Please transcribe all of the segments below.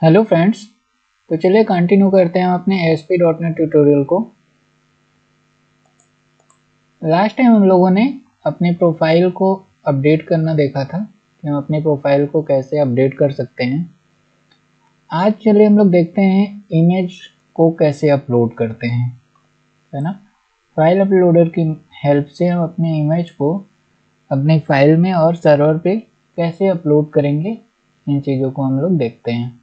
Hello friends, तो चलिए continue करते हैं अपने ASP.NET ट्यूटोरियल को। लास्ट टाइम हम लोगों ने अपनी प्रोफाइल को अपडेट करना देखा था कि हम अपनी प्रोफाइल को कैसे अपडेट कर सकते हैं। आज चलिए हम लोग देखते हैं इमेज को कैसे अपलोड करते हैं, है ना। फाइल अपलोडर की हेल्प से हम अपने इमेज को अपनी फाइल में और सर्वर पे कैसे अपलोड करेंगे, इन चीज़ों को हम लोग देखते हैं।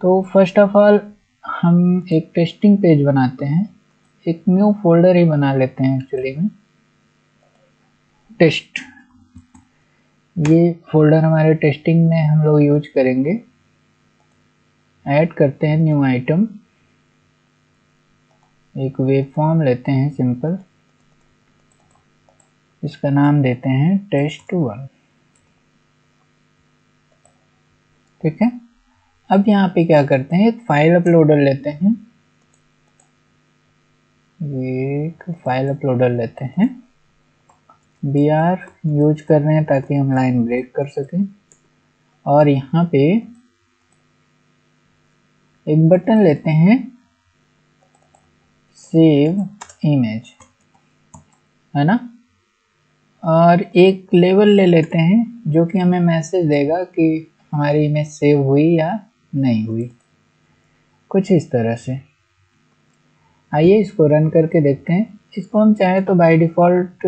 तो फर्स्ट ऑफ ऑल हम एक टेस्टिंग पेज बनाते हैं, एक न्यू फोल्डर ही बना लेते हैं एक्चुअली में, टेस्ट। ये फोल्डर हमारे टेस्टिंग में हम लोग यूज करेंगे। ऐड करते हैं न्यू आइटम, एक वेब फॉर्म लेते हैं सिंपल, इसका नाम देते हैं test1। ठीक है। अब यहाँ पे क्या करते हैं, एक फाइल अपलोडर लेते हैं, ये एक फाइल अपलोडर लेते हैं। br यूज कर रहे हैं ताकि हम लाइन ब्रेक कर सकें। और यहाँ पे एक बटन लेते हैं सेव इमेज, है ना। और एक लेबल ले लेते हैं जो कि हमें मैसेज देगा कि हमारी इमेज सेव हुई या नहीं हुई, कुछ इस तरह से। आइए इसको रन करके देखते हैं। इसको हम चाहे तो बाय डिफ़ॉल्ट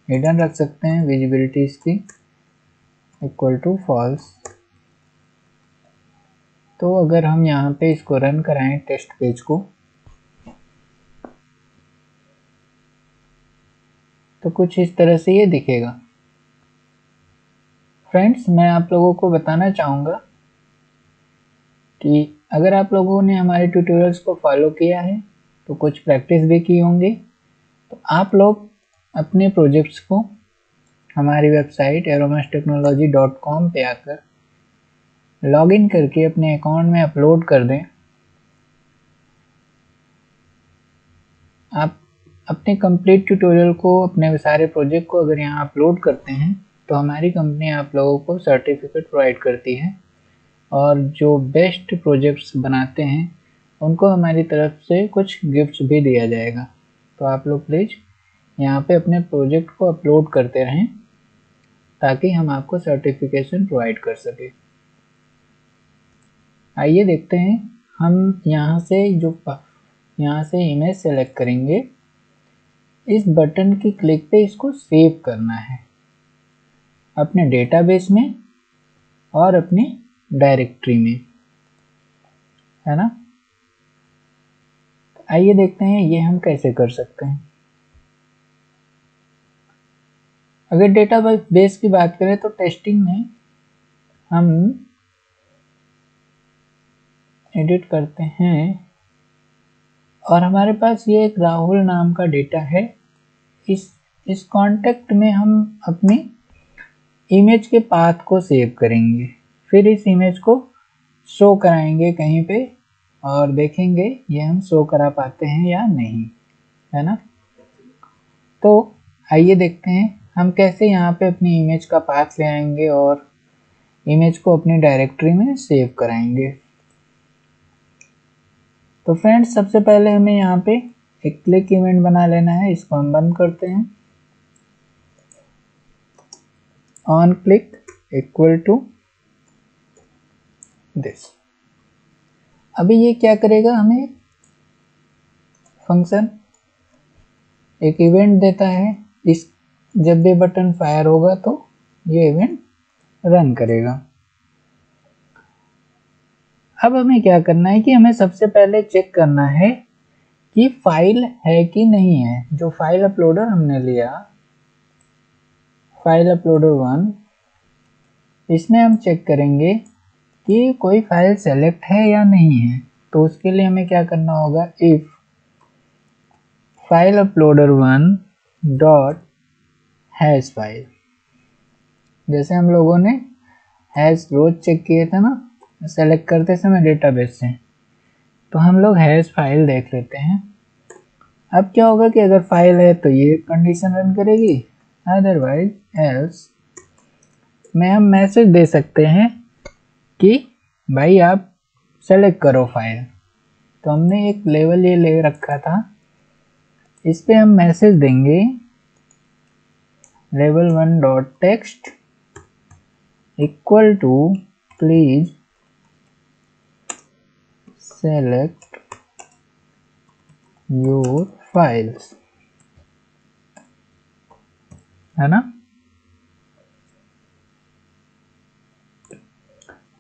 हिडन रख सकते हैं, विजिबिलिटी इसकी इक्वल टू फॉल्स। तो अगर हम यहाँ पे इसको रन कराएं टेस्ट पेज को, तो कुछ इस तरह से ये दिखेगा। फ्रेंड्स, मैं आप लोगों को बताना चाहूँगा कि अगर आप लोगों ने हमारे ट्यूटोरियल्स को फॉलो किया है तो कुछ प्रैक्टिस भी की होंगी, तो आप लोग अपने प्रोजेक्ट्स को हमारी वेबसाइट aeromeshTechnology.com पे आकर लॉगिन करके अपने अकाउंट में अपलोड कर दें। आप अपने कंप्लीट ट्यूटोरियल को, अपने सारे प्रोजेक्ट को अगर यहाँ अपलोड करते हैं तो हमारी कंपनी आप लोगों को सर्टिफिकेट प्रोवाइड करती है, और जो बेस्ट प्रोजेक्ट्स बनाते हैं उनको हमारी तरफ से कुछ गिफ्ट्स भी दिया जाएगा। तो आप लोग प्लीज़ यहाँ पे अपने प्रोजेक्ट को अपलोड करते रहें ताकि हम आपको सर्टिफिकेशन प्रोवाइड कर सके। आइए देखते हैं, हम यहाँ से इमेज सेलेक्ट करेंगे। इस बटन की क्लिक पे इसको सेव करना है अपने डेटाबेस में और अपनी डायरेक्टरी में, है ना। आइए देखते हैं ये हम कैसे कर सकते हैं। अगर डेटाबेस की बात करें तो टेस्टिंग में हम एडिट करते हैं और हमारे पास ये एक राहुल नाम का डेटा है। इस कॉन्टेक्ट में हम अपनी इमेज के पाथ को सेव करेंगे, फिर इस इमेज को शो कराएंगे कहीं पे और देखेंगे ये हम शो करा पाते हैं या नहीं, है ना। तो आइए देखते हैं हम कैसे यहाँ पे अपनी इमेज का पाथ ले आएंगे और इमेज को अपनी डायरेक्टरी में सेव कराएंगे। तो फ्रेंड्स, सबसे पहले हमें यहाँ पे एक क्लिक इवेंट बना लेना है, इसको हम बंद करते हैं। On click equal to this. अभी ये क्या करेगा, हमें फंक्शन एक इवेंट देता है। इस जब भी बटन फायर होगा तो ये इवेंट रन करेगा। अब हमें क्या करना है कि हमें सबसे पहले चेक करना है कि फाइल है कि नहीं है। जो फाइल अपलोडर हमने लिया, फाइल अपलोडर 1, इसमें हम चेक करेंगे कि कोई फाइल सेलेक्ट है या नहीं है। तो उसके लिए हमें क्या करना होगा, if file uploader 1 dot hash file, जैसे हम लोगों ने हैश रोज चेक किए थे ना सेलेक्ट करते समय डेटाबेस से, तो हम लोग हैश फाइल देख लेते हैं। अब क्या होगा कि अगर फाइल है तो ये कंडीशन रन करेगी, अदरवाइज एल्स में हम मैसेज दे सकते हैं कि भाई आप सेलेक्ट करो फाइल। तो हमने एक लेवल ये ले रखा था, इस पे हम मैसेज देंगे level1.text equal to please select your files, है ना।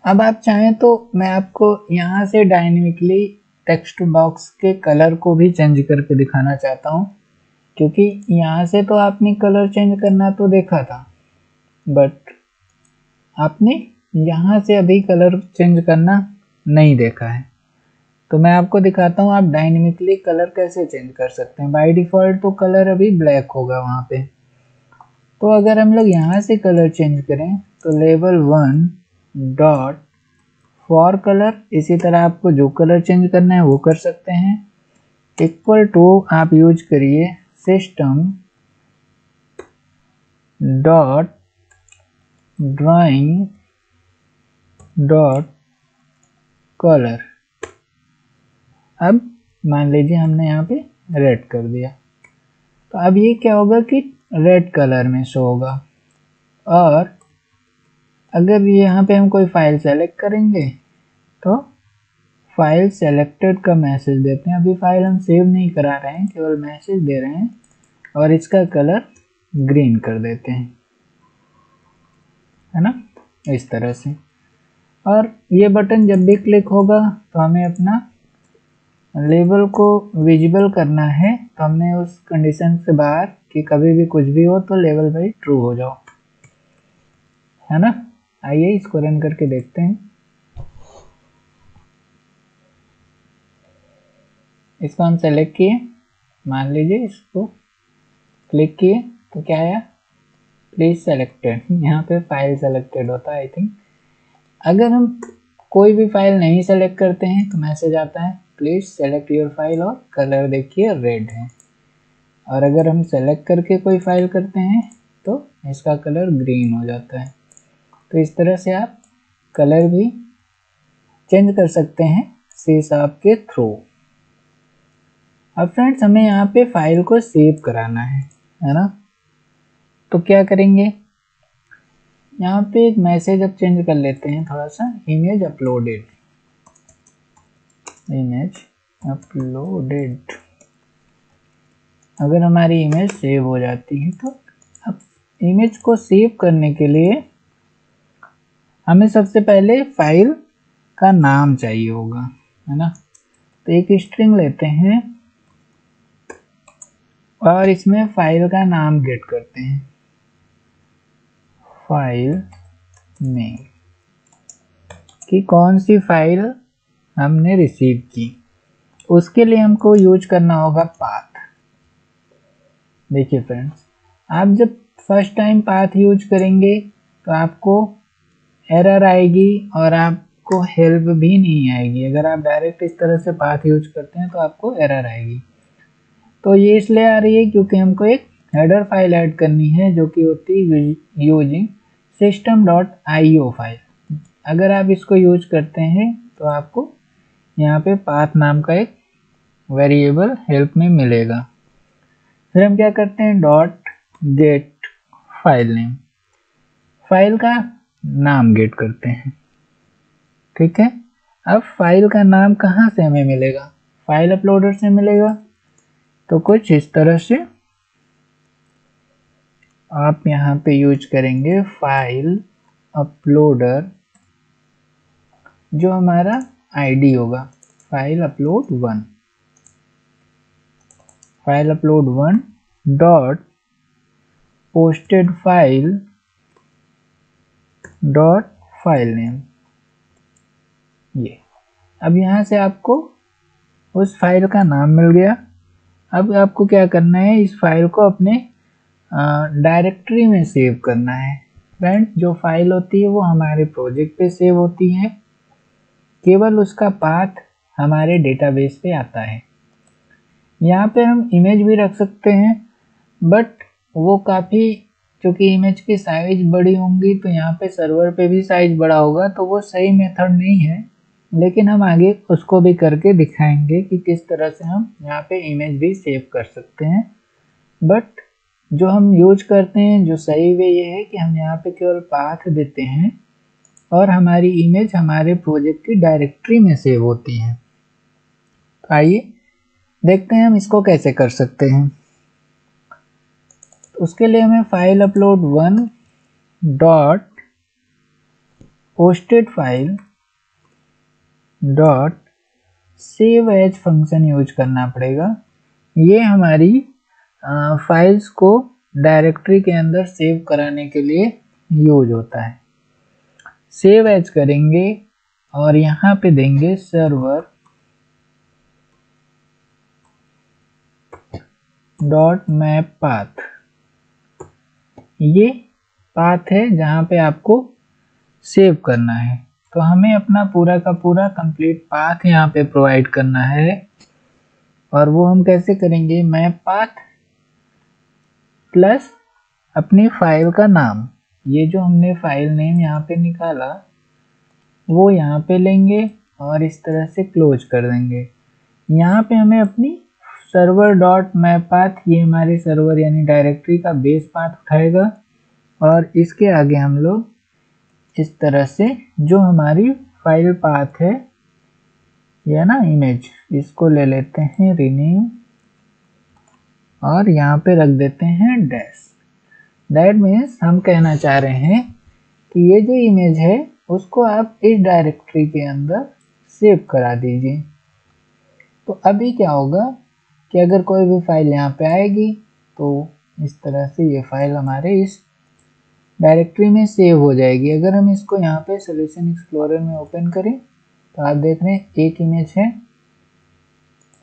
अब आप चाहें तो मैं आपको यहाँ से डायनेमिकली टेक्स्ट बॉक्स के कलर को भी चेंज करके दिखाना चाहता हूँ, क्योंकि यहाँ से तो आपने कलर चेंज करना तो देखा था, बट आपने यहाँ से अभी कलर चेंज करना नहीं देखा है। तो मैं आपको दिखाता हूँ आप डायनेमिकली कलर कैसे चेंज कर सकते हैं। बाय डिफ़ॉल्ट तो कलर अभी ब्लैक होगा वहाँ पे। तो अगर हम लोग यहाँ से कलर चेंज करें तो level1 डॉट फॉर कलर, इसी तरह आपको जो कलर चेंज करना है वो कर सकते हैं, इक्वल टू आप यूज करिए system dot drawing dot colour. अब मान लीजिए हमने यहाँ पे रेड कर दिया, तो अब ये क्या होगा कि रेड कलर में शो होगा। और अगर यहाँ पे हम कोई फाइल सेलेक्ट करेंगे तो फाइल सेलेक्टेड का मैसेज देते हैं। अभी फाइल हम सेव नहीं करा रहे हैं, केवल मैसेज दे रहे हैं, और इसका कलर ग्रीन कर देते हैं, है ना, इस तरह से। और ये बटन जब भी क्लिक होगा तो हमें अपना लेबल को विजिबल करना है, तो हमने उस कंडीशन से बाहर कि कभी भी कुछ भी हो तो लेवल भाई ट्रू हो जाओ, है ना। आइए इसको रन करके देखते हैं। इसको हम सेलेक्ट किए, मान लीजिए इसको क्लिक किए तो क्या आया, प्लीज सेलेक्टेड। यहाँ पे फाइल सेलेक्टेड होता है आई थिंक। अगर हम कोई भी फाइल नहीं सेलेक्ट करते हैं तो मैसेज आता है प्लीज सेलेक्ट योर फाइल, और कलर देखिए रेड है। और अगर हम सेलेक्ट करके कोई फाइल करते हैं तो इसका कलर ग्रीन हो जाता है। तो इस तरह से आप कलर भी चेंज कर सकते हैं सी शार्प के थ्रू। अब फ्रेंड्स हमें यहाँ पे फाइल को सेव कराना है ना। तो क्या करेंगे, यहाँ पे एक मैसेज अब चेंज कर लेते हैं थोड़ा सा, इमेज अपलोडेड, इमेज अपलोडेड। अगर हमारी इमेज सेव हो जाती है तो अब इमेज को सेव करने के लिए हमें सबसे पहले फाइल का नाम चाहिए होगा, है ना। तो एक स्ट्रिंग लेते हैं और इसमें फाइल का नाम गेट करते हैं, फाइल नेम, कि कौन सी फाइल हमने रिसीव की। उसके लिए हमको यूज करना होगा पाथ। देखिए फ्रेंड्स, आप जब फर्स्ट टाइम पाथ यूज करेंगे तो आपको एरर आएगी और आपको हेल्प भी नहीं आएगी। अगर आप डायरेक्ट इस तरह से पाथ यूज करते हैं तो आपको एरर आएगी। तो ये इसलिए आ रही है क्योंकि हमको एक हेडर फाइल ऐड करनी है जो कि होती है यूजिंग system.io फाइल। अगर आप इसको यूज करते हैं तो आपको यहाँ पे पाथ नाम का एक वेरिएबल हेल्प में मिलेगा। फिर हम क्या करते हैं, dot gate file name, file का नाम गेट करते हैं, ठीक है। अब फाइल का नाम कहाँ से हमें मिलेगा, फाइल अपलोडर से मिलेगा। तो कुछ इस तरह से आप यहाँ पे यूज करेंगे फाइल अपलोडर, जो हमारा आईडी होगा file upload 1, file upload 1 dot posted file dot file name. ये अब यहाँ से आपको उस फाइल का नाम मिल गया। अब आपको क्या करना है, इस फाइल को अपने डायरेक्टरी में सेव करना है। फ्रेंड्स, जो फाइल होती है वो हमारे प्रोजेक्ट पे सेव होती है, केवल उसका पाथ हमारे डेटाबेस पे आता है। यहाँ पे हम इमेज भी रख सकते हैं, बट वो काफ़ी क्योंकि इमेज की साइज बड़ी होंगी तो यहाँ पे सर्वर पे भी साइज बड़ा होगा, तो वो सही मेथड नहीं है। लेकिन हम आगे उसको भी करके दिखाएंगे कि किस तरह से हम यहाँ पे इमेज भी सेव कर सकते हैं। बट जो हम यूज करते हैं, जो सही वे ये है कि हम यहाँ पे केवल पाथ देते हैं और हमारी इमेज हमारे प्रोजेक्ट की डायरेक्टरी में सेव होती है। तो आइए देखते हैं हम इसको कैसे कर सकते हैं। उसके लिए हमें file upload 1 dot posted file dot save as function use करना पड़ेगा। ये हमारी फाइल्स को डायरेक्टरी के अंदर सेव कराने के लिए यूज होता है। सेव एज करेंगे और यहाँ पे देंगे सर्वर डॉट मैप पाथ। ये पाथ है जहाँ पे आपको सेव करना है। तो हमें अपना पूरा का पूरा कंप्लीट पाथ यहाँ पे प्रोवाइड करना है। और वो हम कैसे करेंगे, मैप पाथ प्लस अपनी फाइल का नाम। ये जो हमने फाइल नेम यहाँ पे निकाला वो यहाँ पे लेंगे और इस तरह से क्लोज कर देंगे। यहाँ पे हमें अपनी सर्वर डॉट मैप पाथ, ये हमारे सर्वर यानी डायरेक्टरी का बेस पाथ उठाएगा और इसके आगे हम लोग इस तरह से जो हमारी फाइल पाथ है ये ना इमेज, इसको ले लेते हैं रिनेम और यहाँ पे रख देते हैं डैश। दैट मीन्स हम कहना चाह रहे हैं कि ये जो इमेज है उसको आप इस डायरेक्टरी के अंदर सेव करा दीजिए। तो अभी क्या होगा कि अगर कोई भी फाइल यहाँ पे आएगी तो इस तरह से ये फाइल हमारे इस डायरेक्टरी में सेव हो जाएगी। अगर हम इसको यहाँ पे सॉल्यूशन एक्सप्लोरर में ओपन करें तो आप देख रहे हैं एक इमेज है।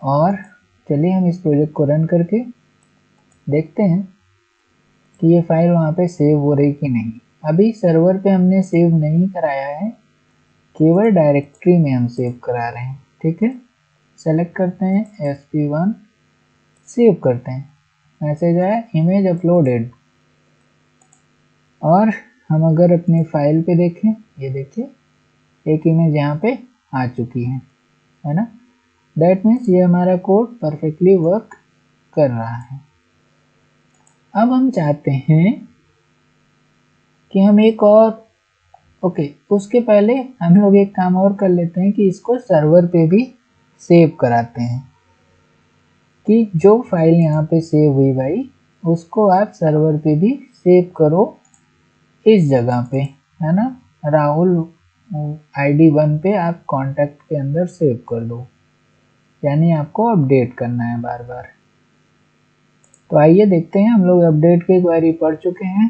और चलिए हम इस प्रोजेक्ट को रन करके देखते हैं कि ये फाइल वहाँ पे सेव हो रही कि नहीं। अभी सर्वर पे हमने सेव नहीं कराया है, केवल डायरेक्टरी में हम सेव करा रहे हैं। ठीक है, सेलेक्ट करते हैं sp1, सेव करते हैं, मैसेज आया इमेज अपलोडेड। और हम अगर अपनी फाइल पे देखें, ये देखिए एक इमेज यहाँ पे आ चुकी है ना। दैट मीन्स ये हमारा कोड परफेक्टली वर्क कर रहा है। अब हम चाहते हैं कि हम एक और उसके पहले हम लोग एक काम और कर लेते हैं कि इसको सर्वर पे भी सेव कराते हैं कि जो फाइल यहाँ पे सेव हुई भाई उसको आप सर्वर पे भी सेव करो इस जगह पे, है ना। राहुल ID1 पे आप कॉन्टैक्ट के अंदर सेव कर दो, यानी आपको अपडेट करना है बार बार। तो आइए देखते हैं, हम लोग अपडेट की क्वेरी पढ़ चुके हैं।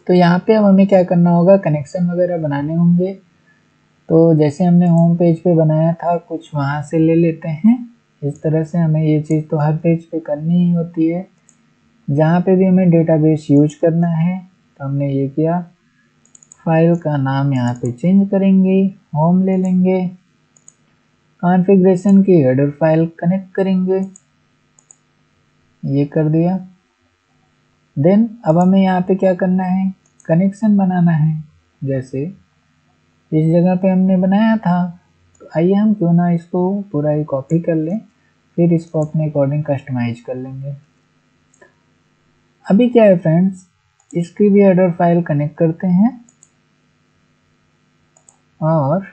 तो यहाँ पे अब हमें क्या करना होगा, कनेक्शन वगैरह बनाने होंगे। तो जैसे हमने होम पेज पे बनाया था कुछ वहाँ से ले लेते हैं। इस तरह से हमें ये चीज़ तो हर पेज पे करनी ही होती है। जहाँ पे भी हमें डेटाबेस यूज करना है तो हमने ये किया, फाइल का नाम यहाँ पे चेंज करेंगे, होम ले लेंगे, कॉन्फ़िगरेशन की हेडर फाइल कनेक्ट करेंगे, ये कर दिया। देन अब हमें यहाँ पे क्या करना है, कनेक्शन बनाना है। जैसे इस जगह पे हमने बनाया था, तो आइए हम क्यों ना इसको पूरा ही कॉपी कर लें, फिर इसको अपने अकॉर्डिंग कस्टमाइज कर लेंगे। अभी क्या है फ्रेंड्स, इसकी भी हेडर फाइल कनेक्ट करते हैं और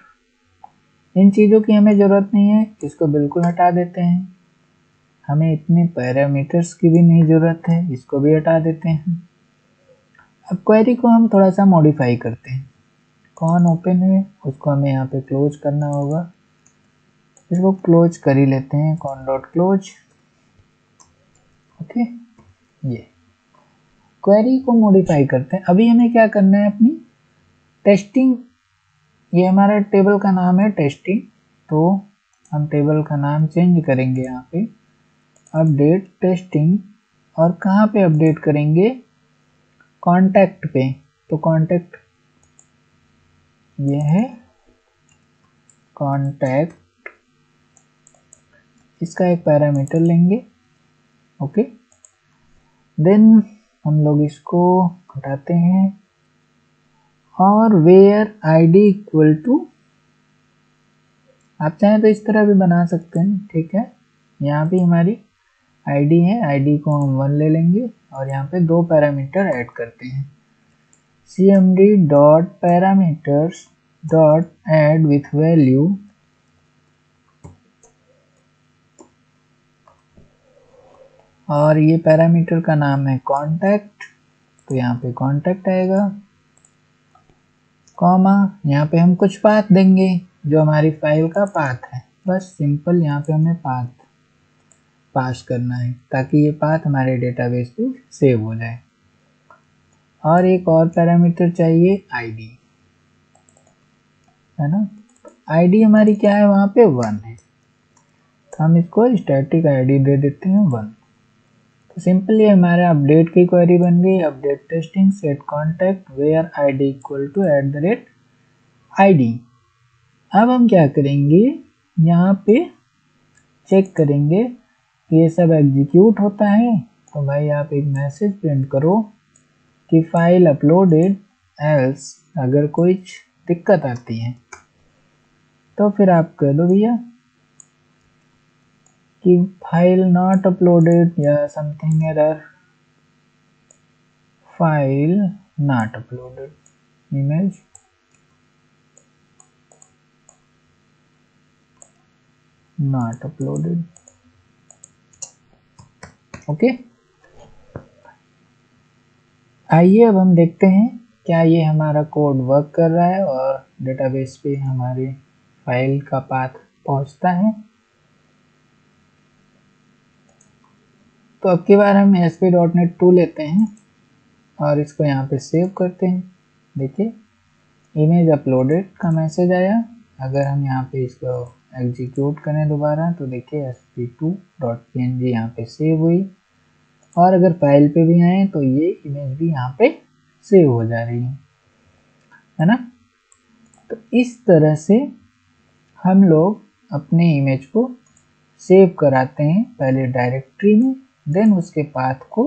इन चीज़ों की हमें ज़रूरत नहीं है, इसको बिल्कुल हटा देते हैं। हमें इतने पैरामीटर्स की भी नहीं ज़रूरत है, इसको भी हटा देते हैं। अब क्वेरी को हम थोड़ा सा मॉडिफाई करते हैं। कौन ओपन है उसको हमें यहाँ पे क्लोज करना होगा, इसको क्लोज कर ही लेते हैं, कौन डॉट क्लोज। ओके, ये क्वेरी को मॉडिफाई करते हैं। अभी हमें क्या करना है, अपनी टेस्टिंग, ये हमारा टेबल का नाम है टेस्टिंग, तो हम टेबल का नाम चेंज करेंगे यहाँ पे अपडेट टेस्टिंग। और कहाँ पे अपडेट करेंगे, कॉन्टैक्ट पे। तो कॉन्टैक्ट ये है कॉन्टैक्ट, इसका एक पैरामीटर लेंगे। ओके, देन हम लोग इसको हटाते हैं और वेयर id इक्वल टू, आप चाहें तो इस तरह भी बना सकते हैं, ठीक है। यहाँ भी हमारी id है, id को हम 1 ले लेंगे और यहाँ पे 2 पैरामीटर ऐड करते हैं, cmd dot parameters dot add with value और ये पैरामीटर का नाम है कांटेक्ट, तो यहाँ पे कांटेक्ट आएगा, कॉमा यहाँ पे हम कुछ पाथ देंगे जो हमारी फाइल का पाथ है, बस सिंपल यहाँ पे हमें पाथ पास करना है ताकि ये पाथ हमारे डेटाबेस पे सेव हो जाए। और एक और पैरामीटर चाहिए id, है ना। id हमारी क्या है, वहाँ पे 1 है, तो हम इसको स्टैटिक id दे देते हैं 1। तो सिंपली हमारे अपडेट की क्वेरी बन गई, update testing set contact where id equal to @id। अब हम क्या करेंगे, यहाँ पे चेक करेंगे कि ये सब एग्जीक्यूट होता है, तो भाई आप एक मैसेज प्रिंट करो कि फाइल अपलोडेड, एल्स अगर कोई दिक्कत आती है तो फिर आप कह दो भैया कि फाइल नॉट अपलोडेड या something error, file not uploaded, image not uploaded, okay. आइए अब हम देखते हैं क्या ये हमारा कोड वर्क कर रहा है और डेटाबेस पे हमारी फाइल का पाथ पहुंचता है। तो अब की बार हम ASP.NET 2 लेते हैं और इसको यहाँ पे सेव करते हैं। देखिए इमेज अपलोडेड का मैसेज आया, अगर हम यहाँ पे इसको एग्जीक्यूट करें दोबारा तो देखिए sp2.png यहाँ पे सेव हुई, और अगर फाइल पे भी आए तो ये इमेज भी यहाँ पे सेव हो जा रही है ना। तो इस तरह से हम लोग अपने इमेज को सेव कराते हैं, पहले डायरेक्टरी में, देन उसके पाथ को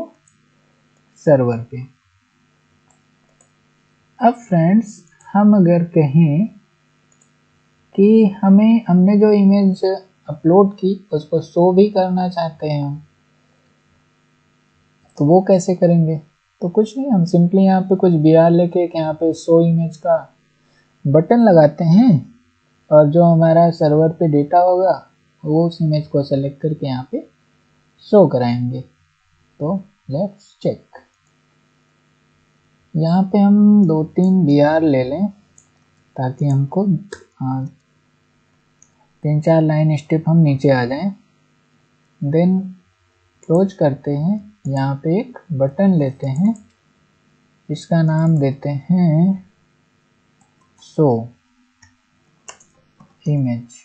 सर्वर पे। अब फ्रेंड्स हम अगर कहें कि हमने जो इमेज अपलोड की उसको शो भी करना चाहते हैं हम, तो वो कैसे करेंगे। तो कुछ नहीं, हम सिंपली यहाँ पे कुछ br लेके यहाँ पे शो इमेज का बटन लगाते हैं और जो हमारा सर्वर पे डेटा होगा वो उस इमेज को सेलेक्ट करके यहाँ पे शो कराएंगे। तो लेट्स चेक, यहाँ पे हम 2-3 br ले लें ताकि हमको 3-4 लाइन स्टेप हम नीचे आ जाएं। देन क्लोज करते हैं, यहाँ पे एक बटन लेते हैं, इसका नाम देते हैं शो इमेज।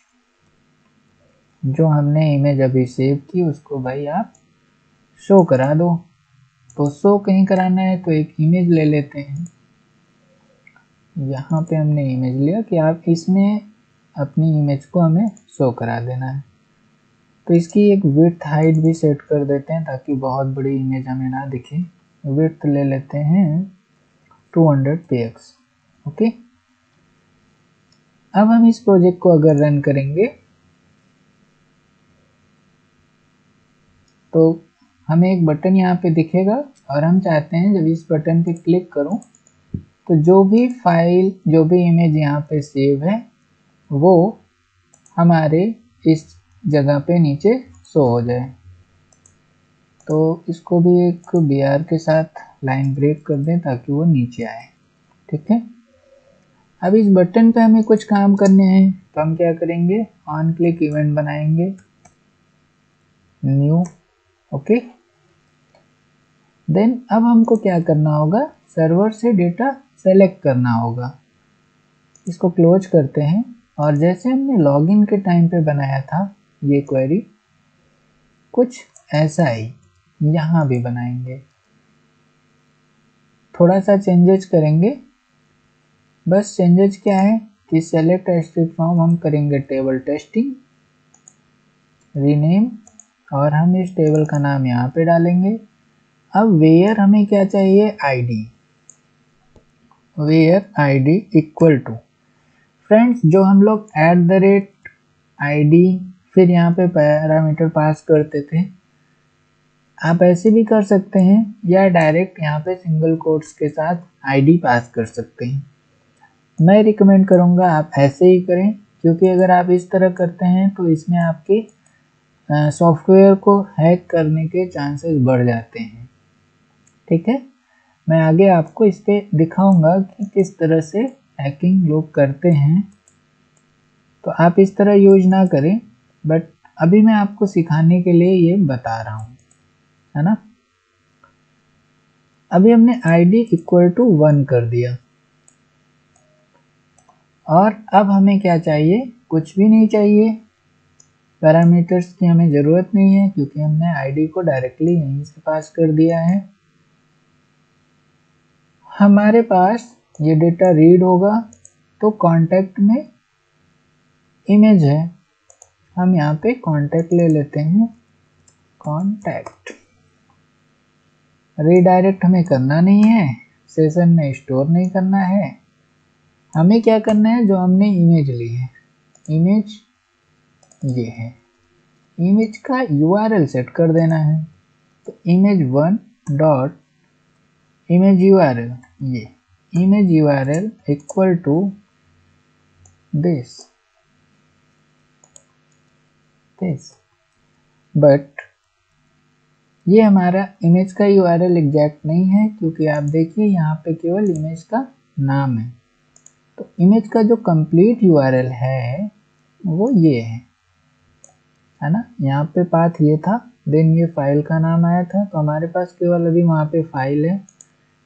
जो हमने इमेज अभी सेव की उसको भाई आप शो करा दो। तो शो कहीं कराना है तो एक इमेज ले लेते हैं, यहाँ पे हमने इमेज लिया कि आप इसमें अपनी इमेज को हमें शो करा देना है। तो इसकी एक विड्थ हाइट भी सेट कर देते हैं ताकि बहुत बड़ी इमेज हमें ना दिखे। विड्थ ले लेते हैं 200 px, ओके। अब हम इस प्रोजेक्ट को अगर रन करेंगे तो हमें एक बटन यहाँ पे दिखेगा और हम चाहते हैं जब इस बटन पे क्लिक करूं तो जो भी फाइल, जो भी इमेज यहाँ पे सेव है वो हमारे इस जगह पे नीचे शो हो जाए। तो इसको भी एक br के साथ लाइन ब्रेक कर दें ताकि वो नीचे आए, ठीक है। अब इस बटन पे हमें कुछ काम करने हैं, तो हम क्या करेंगे, ऑन क्लिक इवेंट बनाएंगे, न्यू, ओके। देन अब हमको क्या करना होगा, सर्वर से डेटा सेलेक्ट करना होगा। इसको क्लोज करते हैं और जैसे हमने लॉगिन के टाइम पे बनाया था ये क्वेरी, कुछ ऐसा ही यहाँ भी बनाएंगे, थोड़ा सा चेंजेस करेंगे। बस चेंजेस क्या है कि सेलेक्ट स्ट्रिप फ्रॉम हम करेंगे टेबल टेस्टिंग, रीनेम, और हम इस टेबल का नाम यहाँ पे डालेंगे अब वेयर हमें क्या चाहिए, ID, where ID equal to, friends जो हम लोग @id फिर यहाँ पे पैरामीटर पास करते थे, आप ऐसे भी कर सकते हैं या डायरेक्ट यहाँ पे सिंगल कोट्स के साथ आईडी पास कर सकते हैं। मैं रिकमेंड करूँगा आप ऐसे ही करें, क्योंकि अगर आप इस तरह करते हैं तो इसमें आपके सॉफ्टवेयर को हैक करने के चांसेस बढ़ जाते हैं। ठीक है, मैं आगे आपको इस पे दिखाऊंगा कि किस तरह से हैकिंग लोग करते हैं, तो आप इस तरह यूज ना करें, बट अभी मैं आपको सिखाने के लिए ये बता रहा हूँ, है ना। अभी हमने id इक्वल टू 1 कर दिया, और अब हमें क्या चाहिए, कुछ भी नहीं चाहिए, पैरामीटर्स की हमें ज़रूरत नहीं है क्योंकि हमने id को डायरेक्टली यहीं से पास कर दिया है। हमारे पास ये डेटा रीड होगा, तो कांटेक्ट में इमेज है, हम यहाँ पे कांटेक्ट ले लेते हैं, कांटेक्ट। रीडायरेक्ट हमें करना नहीं है, सेशन में स्टोर नहीं करना है, हमें क्या करना है, जो हमने इमेज ली है, इमेज ये है, इमेज का URL सेट कर देना है, तो image1 डॉट इमेज URL, ये image URL equal to this, but ये हमारा इमेज का URL एग्जैक्ट नहीं है, क्योंकि आप देखिए यहाँ पे केवल इमेज का नाम है, तो इमेज का जो कंप्लीट URL है वो ये है ना। यहाँ पे पाथ ये था, देन ये फाइल का नाम आया था, तो हमारे पास केवल अभी वहाँ पे फाइल है,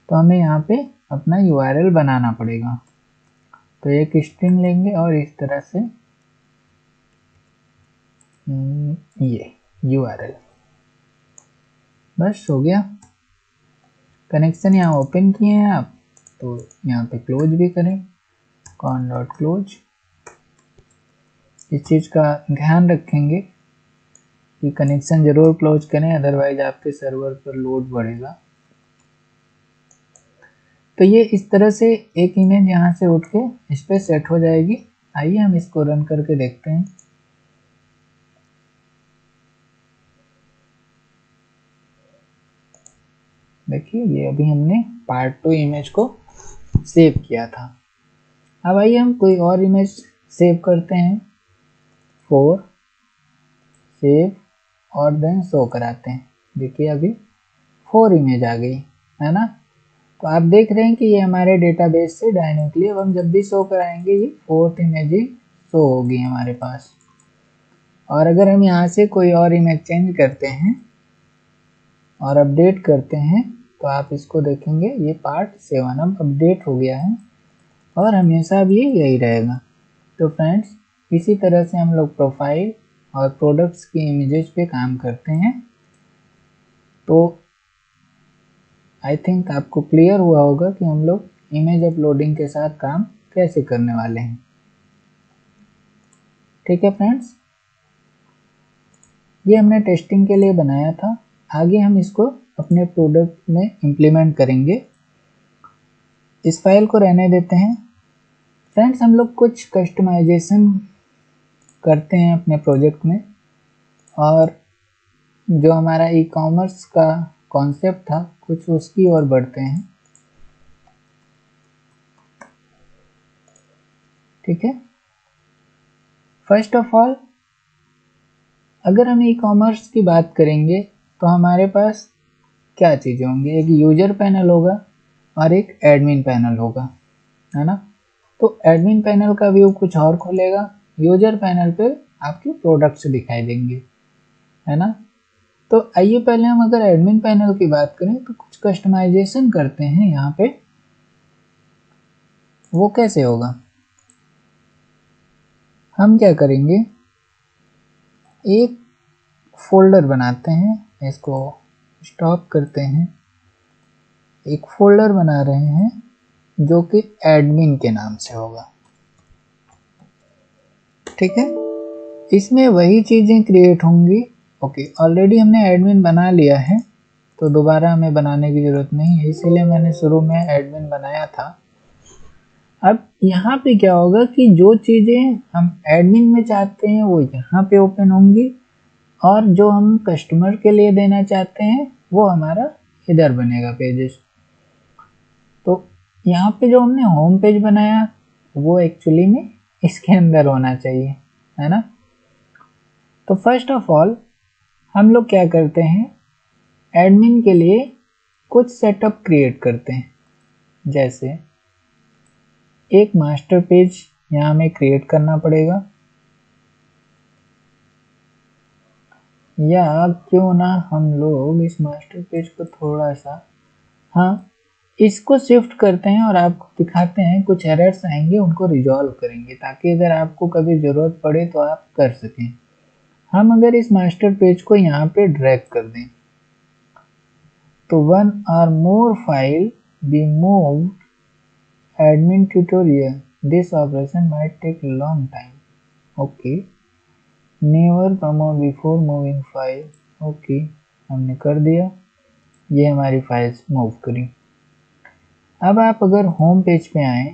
तो हमें यहाँ पे अपना URL बनाना पड़ेगा। तो एक स्ट्रिंग लेंगे और इस तरह से ये URL, बस हो गया। कनेक्शन यहाँ ओपन किए हैं आप, तो यहाँ पे क्लोज भी करें, कॉन डॉट क्लोज। इस चीज़ का ध्यान रखेंगे कि कनेक्शन ज़रूर क्लोज करें, अदरवाइज आपके सर्वर पर लोड बढ़ेगा। तो ये इस तरह से एक इमेज यहाँ से उठ के इस पर सेट हो जाएगी। आइए हम इसको रन करके देखते हैं। देखिए ये अभी हमने पार्ट 2 इमेज को सेव किया था। अब आइए हम कोई और इमेज सेव करते हैं, 4 सेव और देन शो कराते हैं। देखिए अभी 4 इमेज आ गई, है ना। तो आप देख रहे हैं कि ये हमारे डेटाबेस से डायनेमिकली अब हम जब भी शो कराएंगे ये 4th इमेज ही शो होगी हमारे पास। और अगर हम यहाँ से कोई और इमेज चेंज करते हैं और अपडेट करते हैं, तो आप इसको देखेंगे ये पार्ट 7 अब अपडेट हो गया है और हमेशा अब ये यही रहेगा। तो फ्रेंड्स, इसी तरह से हम लोग प्रोफाइल और प्रोडक्ट्स की इमेजेस पे काम करते हैं। तो आई थिंक आपको क्लियर हुआ होगा कि हम लोग इमेज अपलोडिंग के साथ काम कैसे करने वाले हैं। ठीक है फ्रेंड्स, ये हमने टेस्टिंग के लिए बनाया था, आगे हम इसको अपने प्रोडक्ट में इम्प्लीमेंट करेंगे। इस फाइल को रहने देते हैं। फ्रेंड्स, हम लोग कुछ कस्टमाइजेशन करते हैं अपने प्रोजेक्ट में, और जो हमारा ई कॉमर्स का कॉन्सेप्ट था कुछ उसकी ओर बढ़ते हैं। ठीक है, फर्स्ट ऑफ ऑल अगर हम ई कॉमर्स की बात करेंगे तो हमारे पास क्या चीज़ें होंगी, एक यूजर पैनल होगा और एक एडमिन पैनल होगा, है ना। तो एडमिन पैनल का व्यू कुछ और खुलेगा, यूजर पैनल पे आपके प्रोडक्ट्स दिखाई देंगे, है ना। तो आइए पहले हम अगर एडमिन पैनल की बात करें तो कुछ कस्टमाइजेशन करते हैं यहाँ पे। वो कैसे होगा, हम क्या करेंगे, एक फोल्डर बनाते हैं, इसको स्टॉप करते हैं, एक फोल्डर बना रहे हैं जो कि एडमिन के नाम से होगा। ठीक है, इसमें वही चीज़ें क्रिएट होंगी। ओके, ऑलरेडी हमने एडमिन बना लिया है, तो दोबारा हमें बनाने की ज़रूरत नहीं है, इसीलिए मैंने शुरू में एडमिन बनाया था। अब यहाँ पे क्या होगा कि जो चीज़ें हम एडमिन में चाहते हैं वो यहाँ पे ओपन होंगी, और जो हम कस्टमर के लिए देना चाहते हैं वो हमारा इधर बनेगा पेजेस। तो यहाँ पे जो हमने होम पेज बनाया वो एक्चुअली में इसके अंदर होना चाहिए, है ना। तो फर्स्ट ऑफ ऑल हम लोग क्या करते हैं, एडमिन के लिए कुछ सेटअप क्रिएट करते हैं। जैसे एक मास्टर पेज यहाँ हमें क्रिएट करना पड़ेगा, या क्यों ना हम लोग इस मास्टर पेज को थोड़ा सा, हाँ, इसको शिफ्ट करते हैं और आपको दिखाते हैं कुछ एरर्स आएंगे, उनको रिजॉल्व करेंगे ताकि अगर आपको कभी ज़रूरत पड़े तो आप कर सकें। हम अगर इस मास्टर पेज को यहाँ पे ड्रैग कर दें तो one or more file be moved admin tutorial, this operation might take long time. Okay, never prompt before moving file. Okay, हमने कर दिया, ये हमारी फाइल्स मूव करी। अब आप अगर होम पेज पे आए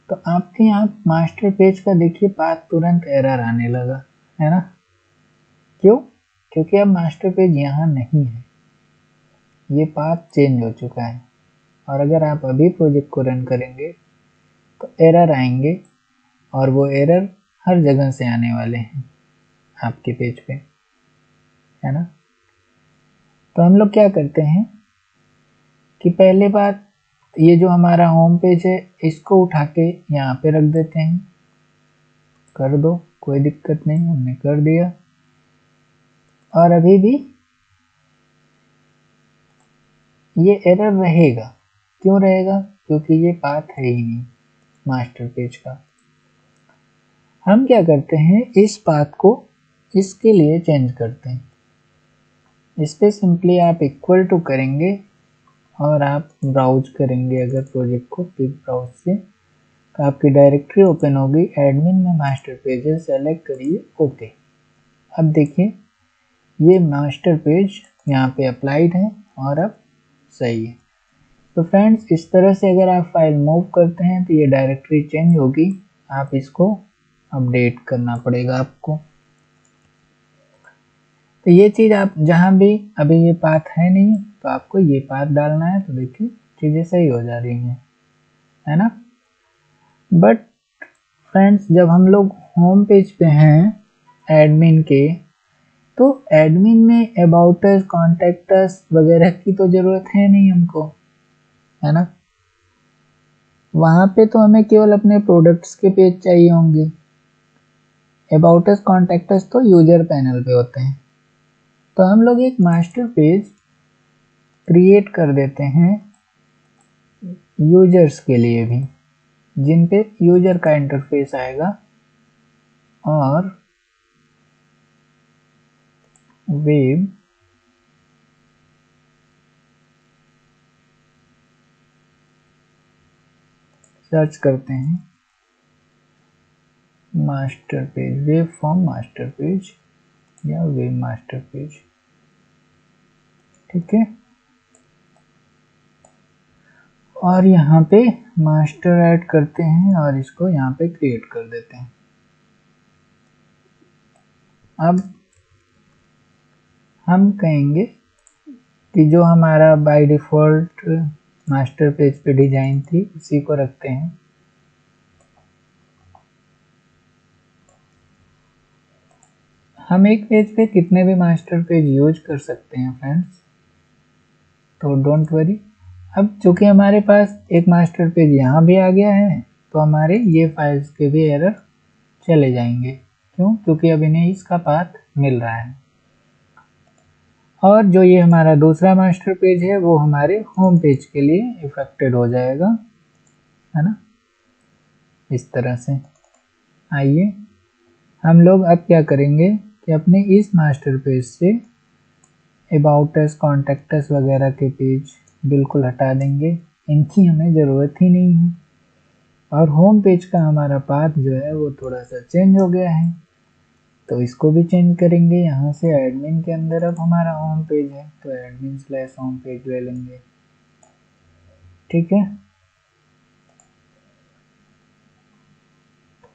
तो आपके यहाँ मास्टर पेज का देखिए पाथ तुरंत एरर आने लगा, है ना। क्यों? क्योंकि अब मास्टर पेज यहाँ नहीं है, ये पाथ चेंज हो चुका है। और अगर आप अभी प्रोजेक्ट को रन करेंगे तो एरर आएंगे, और वो एरर हर जगह से आने वाले हैं आपके पेज पे, है ना। तो हम लोग क्या करते हैं कि पहले बात, ये जो हमारा होम पेज है इसको उठा के यहाँ पे रख देते हैं। कर दो, कोई दिक्कत नहीं, हमने कर दिया। और अभी भी ये एरर रहेगा। क्यों रहेगा? क्योंकि ये पाथ है ही नहीं मास्टर पेज का। हम क्या करते हैं, इस पाथ को इसके लिए चेंज करते हैं। इस पर सिंपली आप इक्वल टू करेंगे और आप ब्राउज करेंगे अगर प्रोजेक्ट को पिक ब्राउज से, तो आपकी डायरेक्टरी ओपन होगी, एडमिन में मास्टर पेजेस सेलेक्ट करिए, ओके। अब देखिए ये मास्टर पेज यहाँ पे अप्लाइड है और अब सही है। तो फ्रेंड्स, इस तरह से अगर आप फाइल मूव करते हैं तो ये डायरेक्टरी चेंज होगी, आप इसको अपडेट करना पड़ेगा आपको। तो ये चीज़ आप जहाँ भी, अभी ये पाथ है नहीं तो आपको ये पाथ डालना है, तो देखिए चीज़ें सही हो जा रही हैं, है ना। बट फ्रेंड्स, जब हम लोग होम पेज पे हैं एडमिन के, तो एडमिन में अबाउट अस, कॉन्टैक्ट अस वगैरह की तो ज़रूरत है नहीं हमको, है ना। वहाँ पे तो हमें केवल अपने प्रोडक्ट्स के पेज चाहिए होंगे। अबाउट अस, कॉन्टैक्ट अस तो यूजर पैनल पे होते हैं। तो हम लोग एक मास्टर पेज क्रिएट कर देते हैं यूजर्स के लिए भी, जिन पे यूजर का इंटरफेस आएगा, और वेब सर्च करते हैं master page, web form master page या वेब मास्टर पेज, ठीक है। और यहाँ पे मास्टर ऐड करते हैं और इसको यहाँ पे क्रिएट कर देते हैं। अब हम कहेंगे कि जो हमारा बाय डिफ़ॉल्ट मास्टर पेज पे डिज़ाइन थी उसी को रखते हैं। हम एक पेज पे कितने भी मास्टर पेज यूज कर सकते हैं फ्रेंड्स, तो डोंट वरी। अब चूँकि हमारे पास एक मास्टर पेज यहाँ भी आ गया है तो हमारे ये फाइल्स के भी एरर चले जाएंगे। क्यों? क्योंकि अब इन्हें इसका पाथ मिल रहा है। और जो ये हमारा दूसरा मास्टर पेज है वो हमारे होम पेज के लिए इफेक्टेड हो जाएगा, है ना, इस तरह से। आइए हम लोग अब क्या करेंगे कि अपने इस master page say about us, contact us वगैरह के पेज बिल्कुल हटा देंगे, इनकी हमें ज़रूरत ही नहीं है। और होम पेज का हमारा पाथ जो है वो थोड़ा सा चेंज हो गया है, तो इसको भी चेंज करेंगे। यहाँ से एडमिन के अंदर अब हमारा होम पेज है तो admin/home पेज ले लेंगे। ठीक है,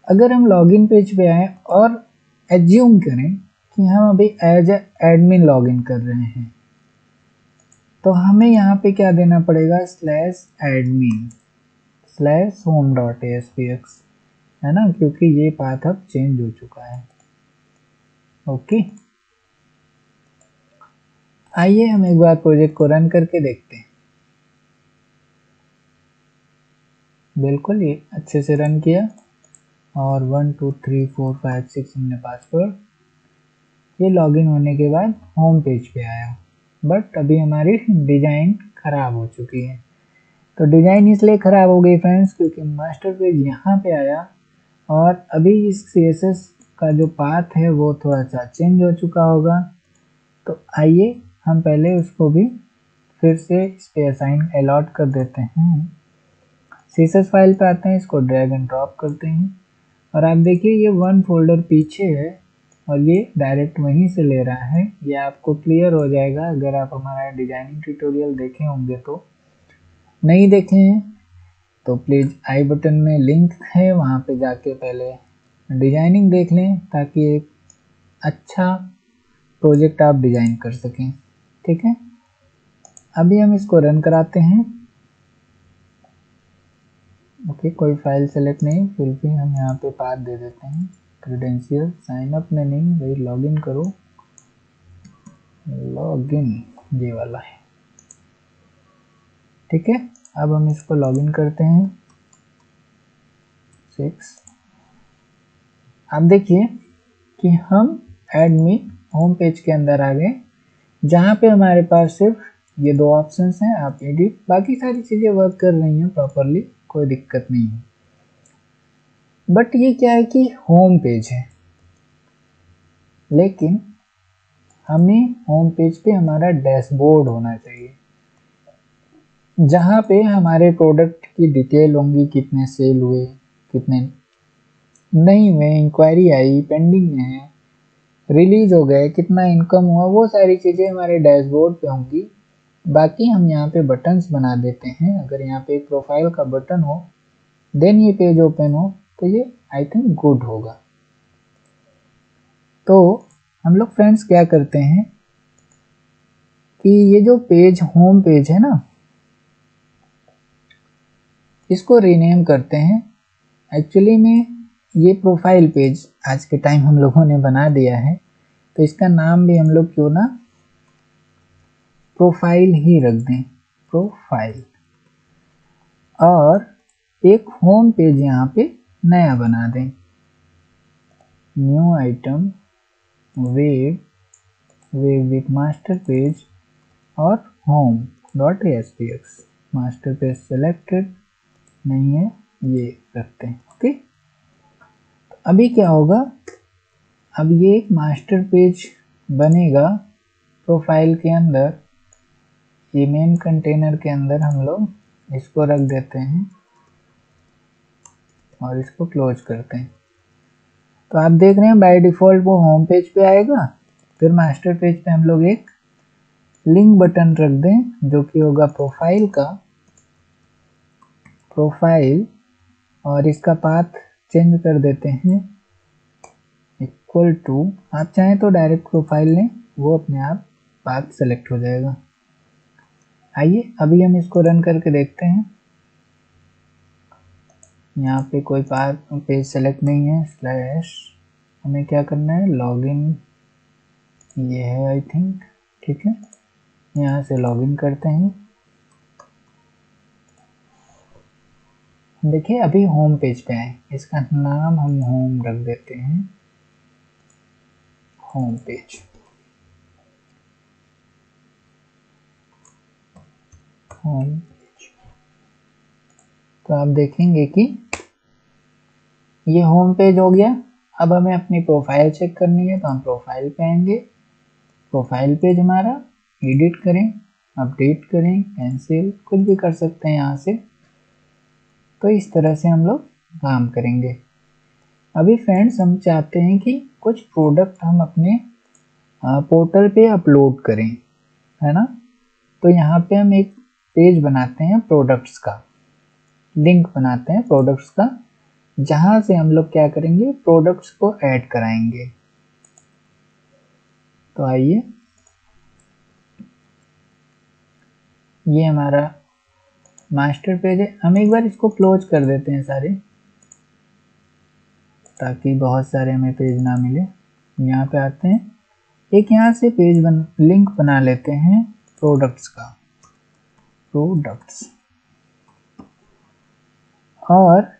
अगर हम लॉगिन पेज पे आए और एज्यूम करें कि हम अभी एज एडमिन लॉगिन कर रहे हैं तो हमें यहाँ पे क्या देना पड़ेगा, /admin/home.aspx, है ना, क्योंकि ये पाथ अब चेंज हो चुका है। ओके, आइए हम एक बार प्रोजेक्ट को रन करके देखते हैं। बिल्कुल ये अच्छे से रन किया और 1 2 3 4 5 6 हमने पासवर्ड, ये लॉगिन होने के बाद होम पेज पे आया, बट अभी हमारी डिज़ाइन ख़राब हो चुकी है। तो डिज़ाइन इसलिए ख़राब हो गई फ्रेंड्स क्योंकि मास्टर पेज यहाँ पे आया और अभी इस CSS का जो पाथ है वो थोड़ा सा चेंज हो चुका होगा। तो आइए हम पहले उसको भी फिर से इस पे असाइन अलॉट कर देते हैं। CSS फाइल पे आते हैं, इसको ड्रैग एंड ड्रॉप करते हैं और आप देखिए ये 1 फोल्डर पीछे है और ये डायरेक्ट वहीं से ले रहा है। ये आपको क्लियर हो जाएगा अगर आप हमारा डिजाइनिंग ट्यूटोरियल देखे होंगे। तो नहीं देखे हैं तो प्लीज़ आई बटन में लिंक है, वहाँ पे जाके पहले डिजाइनिंग देख लें ताकि एक अच्छा प्रोजेक्ट आप डिज़ाइन कर सकें। ठीक है, अभी हम इसको रन कराते हैं। ओके, कोई फाइल सेलेक्ट नहीं, फिर भी हम यहाँ पे पाथ दे देते हैं क्रेडेंशियल, साइन अप में नहीं भाई, लॉगिन करो, लॉगिन ये वाला है। ठीक है, अब हम इसको लॉगिन करते हैं 6। आप देखिए कि हम एडमिन होम पेज के अंदर आ गए जहाँ पे हमारे पास सिर्फ ये 2 ऑप्शंस हैं। आप एडिट, बाकी सारी चीज़ें वर्क कर रही हैं प्रॉपरली, कोई दिक्कत नहीं है। बट ये क्या है कि होम पेज है, लेकिन हमें होम पेज पे हमारा डैशबोर्ड होना चाहिए जहाँ पे हमारे प्रोडक्ट की डिटेल होंगी, कितने सेल हुए, कितने नहीं हुए, इंक्वायरी आई, पेंडिंग में है, रिलीज हो गए, कितना इनकम हुआ, वो सारी चीज़ें हमारे डैशबोर्ड पे होंगी। बाकी हम यहाँ पे बटन्स बना देते हैं। अगर यहाँ पे एक प्रोफाइल का बटन हो देन ये पेज ओपन हो तो ये आई थिंक गुड होगा। तो हम लोग फ्रेंड्स क्या करते हैं कि ये जो पेज होम पेज है ना, इसको रीनेम करते हैं। एक्चुअली में ये प्रोफाइल पेज आज के टाइम हम लोगों ने बना दिया है, तो इसका नाम भी हम लोग क्यों ना प्रोफाइल ही रख दें, प्रोफाइल, और एक होम पेज यहाँ पे नया बना दें, new item web, web with master page और home dot SPX. Master page selected नहीं है, ये रखते हैं। ओके, तो अभी क्या होगा, अब ये एक मास्टर पेज बनेगा प्रोफाइल के अंदर। ये मेन कंटेनर के अंदर हम लोग इसको रख देते हैं और इसको क्लोज करते हैं। तो आप देख रहे हैं बाय डिफ़ॉल्ट वो होम पेज पे आएगा, फिर मास्टर पेज पे हम लोग एक लिंक बटन रख दें जो कि होगा प्रोफाइल का, प्रोफाइल, और इसका पाथ चेंज कर देते हैं इक्वल टू, आप चाहें तो डायरेक्ट प्रोफाइल लें, वो अपने आप पाथ सेलेक्ट हो जाएगा। आइए अभी हम इसको रन करके देखते हैं। यहाँ पे कोई पाथ पेज सेलेक्ट नहीं है, स्लैश हमें क्या करना है, लॉगिन, ये है आई थिंक। ठीक है, यहाँ से लॉगिन करते हैं। देखिए अभी होम पेज पे आए, इसका नाम हम होम रख देते हैं, होम पेज, होम पेज। तो आप देखेंगे कि ये होम पेज हो गया। अब हमें अपनी प्रोफाइल चेक करनी है तो हम प्रोफाइल पे आएंगे, प्रोफाइल पेज हमारा, एडिट करें, अपडेट करें, कैंसिल, कुछ भी कर सकते हैं यहाँ से। तो इस तरह से हम लोग काम करेंगे। अभी फ्रेंड्स हम चाहते हैं कि कुछ प्रोडक्ट हम अपने पोर्टल पे अपलोड करें, है ना। तो यहाँ पे हम एक पेज बनाते हैं प्रोडक्ट्स का, लिंक बनाते हैं प्रोडक्ट्स का, जहाँ से हम लोग क्या करेंगे, प्रोडक्ट्स को ऐड कराएंगे। तो आइए, ये हमारा मास्टर पेज है। हम एक बार इसको क्लोज कर देते हैं सारे, ताकि बहुत सारे हमें पेज ना मिले। यहाँ पे आते हैं, एक यहाँ से लिंक बना लेते हैं प्रोडक्ट्स का, प्रोडक्ट्स, और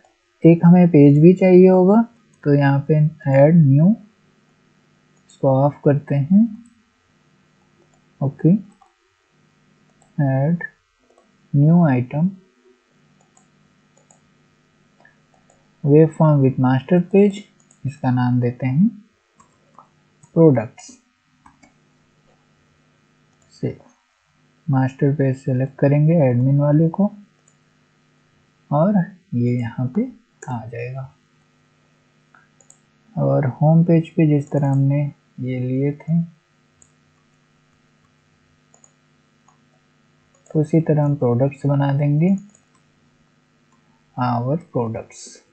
एक हमें पेज भी चाहिए होगा। तो यहाँ पे ऐड न्यू, इसको ऑफ करते हैं। Okay, add new item, web form with master page, इसका नाम देते हैं प्रोडक्ट्स। से मास्टर पेज सेलेक्ट करेंगे एडमिन वाले को, और ये यहाँ पे आ जाएगा। और होम पेज पे जिस तरह हमने ये लिए थे, तो उसी तरह हम प्रोडक्ट्स बना देंगे, आवर प्रोडक्ट्स।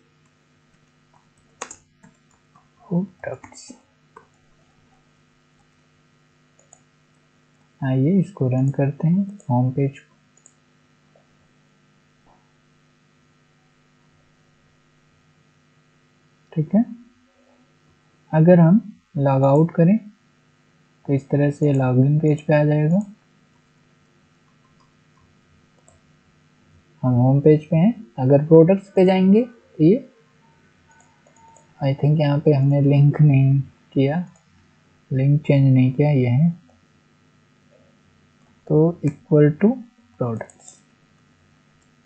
आइए इसको रन करते हैं होम पेज को। ठीक है, अगर हम लॉग आउट करें तो इस तरह से लॉगिन पेज पे आ जाएगा। हम होम पेज पे हैं। अगर प्रोडक्ट्स पे जाएंगे तो ये आई थिंक यहाँ पे हमने लिंक नहीं किया, लिंक चेंज नहीं किया, ये है तो इक्वल टू प्रोडक्ट्स।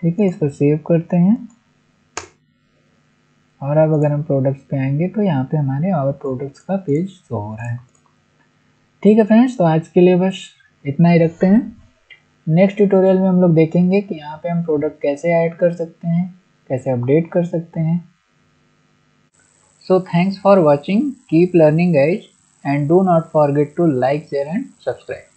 ठीक है, इसको सेव करते हैं। और अब अगर हम प्रोडक्ट्स पे आएंगे तो यहाँ पे हमारे और प्रोडक्ट्स का पेज शो हो रहा है। ठीक है फ्रेंड्स, तो आज के लिए बस इतना ही रखते हैं। नेक्स्ट ट्यूटोरियल में हम लोग देखेंगे कि यहाँ पे हम प्रोडक्ट कैसे ऐड कर सकते हैं, कैसे अपडेट कर सकते हैं। So thanks for watching, keep learning guys, and do not forget to like, share and subscribe.